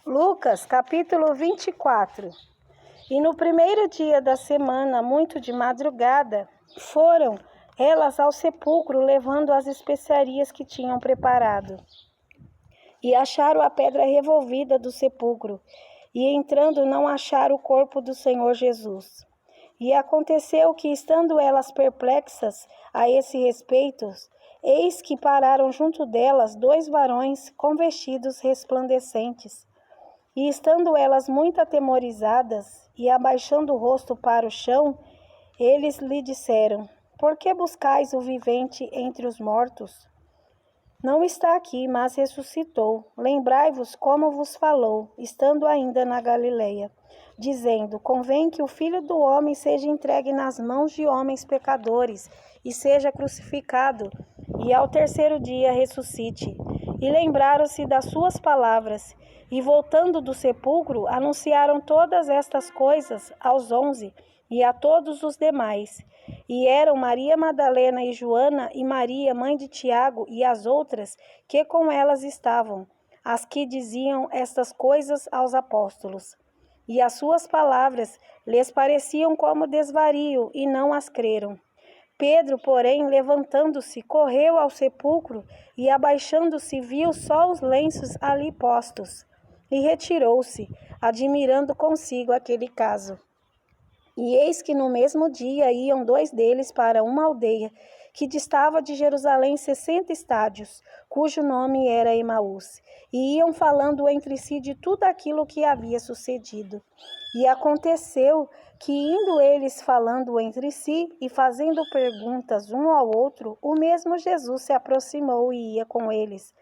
Lucas, capítulo 24. E no primeiro dia da semana, muito de madrugada, foram elas ao sepulcro, levando as especiarias que tinham preparado. E acharam a pedra revolvida do sepulcro, e entrando não acharam o corpo do Senhor Jesus. E aconteceu que, estando elas perplexas a esse respeito, eis que pararam junto delas 2 varões com vestidos resplandecentes. E estando elas muito atemorizadas e abaixando o rosto para o chão, eles lhe disseram: Por que buscais o vivente entre os mortos? Não está aqui, mas ressuscitou. Lembrai-vos como vos falou, estando ainda na Galileia, dizendo: Convém que o Filho do Homem seja entregue nas mãos de homens pecadores e seja crucificado, e ao terceiro dia ressuscite. E lembraram-se das suas palavras, e voltando do sepulcro, anunciaram todas estas coisas aos 11 e a todos os demais. E eram Maria Madalena e Joana e Maria, mãe de Tiago, e as outras que com elas estavam, as que diziam estas coisas aos apóstolos. E as suas palavras lhes pareciam como desvario, e não as creram. Pedro, porém, levantando-se, correu ao sepulcro, e abaixando-se, viu só os lenços ali postos, e retirou-se, admirando consigo aquele caso. E eis que no mesmo dia iam 2 deles para uma aldeia, que distava de Jerusalém 60 estádios, cujo nome era Emaús, e iam falando entre si de tudo aquilo que havia sucedido. E aconteceu que, indo eles falando entre si e fazendo perguntas um ao outro, o mesmo Jesus se aproximou e ia com eles.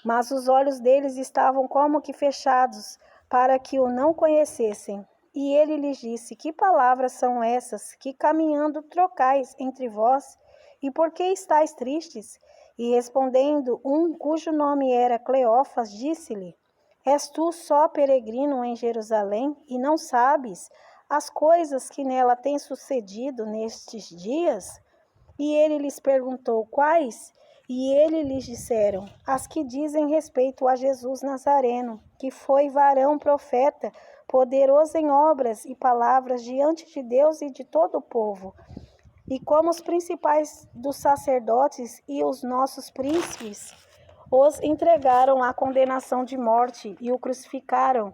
Mas os olhos deles estavam como que fechados, para que o não conhecessem. E ele lhes disse: Que palavras são essas que caminhando trocais entre vós? E por que estáis tristes? E respondendo um cujo nome era Cleófas, disse-lhe: És tu só peregrino em Jerusalém e não sabes as coisas que nela têm sucedido nestes dias? E ele lhes perguntou: Quais? E ele lhes disseram: As que dizem respeito a Jesus Nazareno, que foi varão profeta, poderoso em obras e palavras diante de Deus e de todo o povo. E como os principais dos sacerdotes e os nossos príncipes os entregaram à condenação de morte e o crucificaram,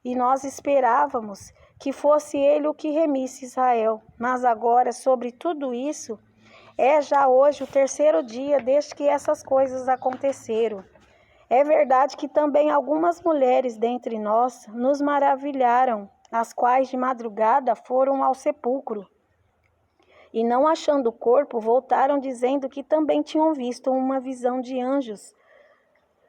e nós esperávamos que fosse ele o que remisse Israel. Mas agora, sobre tudo isso, é já hoje o 3º dia desde que essas coisas aconteceram. É verdade que também algumas mulheres dentre nós nos maravilharam, as quais de madrugada foram ao sepulcro. E não achando o corpo, voltaram dizendo que também tinham visto uma visão de anjos,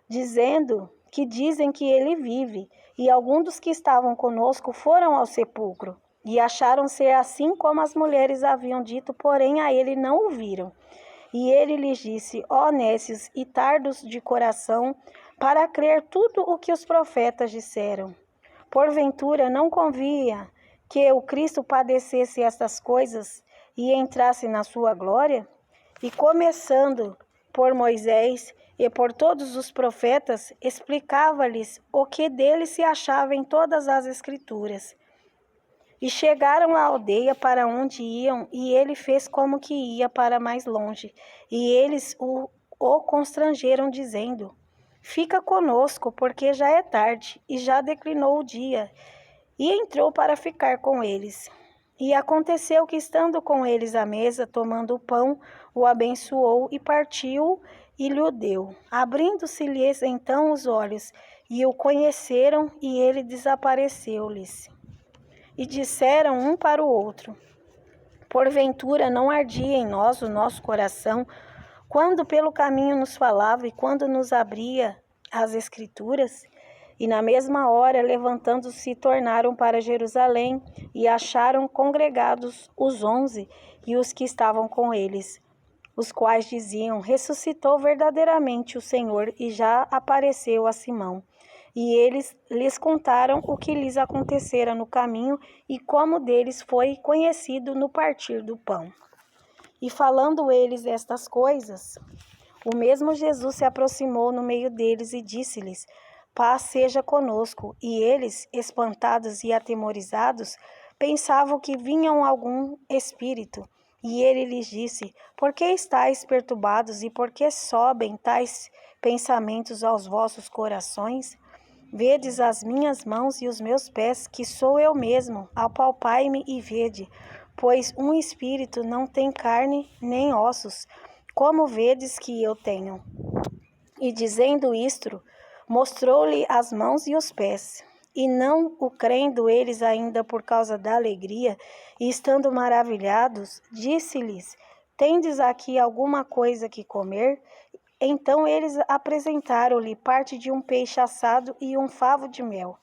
dizendo que dizem que ele vive. E alguns dos que estavam conosco foram ao sepulcro, e acharam ser assim como as mulheres haviam dito, porém a ele não o viram. E ele lhes disse: Ó nécios e tardos de coração, para crer tudo o que os profetas disseram. Porventura não convinha que o Cristo padecesse estas coisas e entrasse na sua glória? E começando por Moisés e por todos os profetas, explicava-lhes o que dele se achava em todas as Escrituras. E chegaram à aldeia para onde iam, e ele fez como que ia para mais longe. E eles o constrangeram, dizendo: Fica conosco, porque já é tarde, e já declinou o dia. E entrou para ficar com eles. E aconteceu que, estando com eles à mesa, tomando o pão, o abençoou e partiu e lhe o deu. Abrindo-se-lhes então os olhos, e o conheceram, e ele desapareceu-lhes. E disseram um para o outro: Porventura não ardia em nós o nosso coração, quando pelo caminho nos falava e quando nos abria as Escrituras? E na mesma hora, levantando-se, tornaram para Jerusalém, e acharam congregados os 11 e os que estavam com eles, os quais diziam: Ressuscitou verdadeiramente o Senhor e já apareceu a Simão. E eles lhes contaram o que lhes acontecera no caminho e como deles foi conhecido no partir do pão. E falando eles estas coisas, o mesmo Jesus se aproximou no meio deles e disse-lhes: paz seja conosco. E eles, espantados e atemorizados, pensavam que vinham algum espírito. E ele lhes disse: Por que estáis perturbados e por que sobem tais pensamentos aos vossos corações? Vedes as minhas mãos e os meus pés, que sou eu mesmo. Apalpai-me e vede, pois um espírito não tem carne nem ossos, como vedes que eu tenho. E dizendo isto, mostrou-lhe as mãos e os pés. E não o crendo eles ainda por causa da alegria, e estando maravilhados, disse-lhes: Tendes aqui alguma coisa que comer? Então eles apresentaram-lhe parte de um peixe assado e um favo de mel,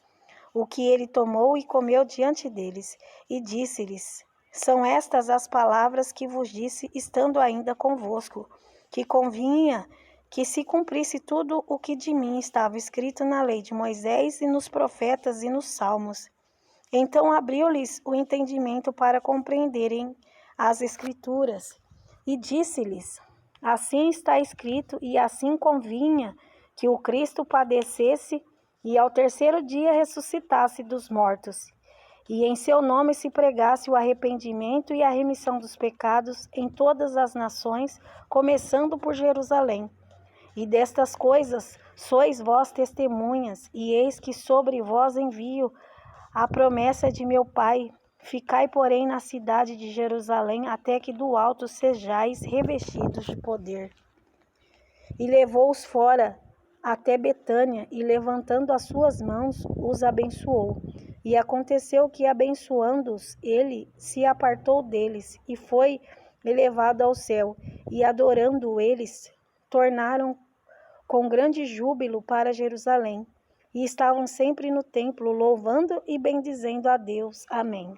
o que ele tomou e comeu diante deles, e disse-lhes: São estas as palavras que vos disse, estando ainda convosco, que convinha que se cumprisse tudo o que de mim estava escrito na lei de Moisés e nos profetas e nos salmos. Então abriu-lhes o entendimento para compreenderem as Escrituras, e disse-lhes: Assim está escrito, e assim convinha que o Cristo padecesse e ao terceiro dia ressuscitasse dos mortos, e em seu nome se pregasse o arrependimento e a remissão dos pecados em todas as nações, começando por Jerusalém. E destas coisas sois vós testemunhas, e eis que sobre vós envio a promessa de meu Pai. Ficai, porém, na cidade de Jerusalém, até que do alto sejais revestidos de poder. E levou-os fora até Betânia, e levantando as suas mãos, os abençoou. E aconteceu que, abençoando-os, ele se apartou deles, e foi elevado ao céu. E adorando eles, tornaram com grande júbilo para Jerusalém. E estavam sempre no templo, louvando e bendizendo a Deus. Amém.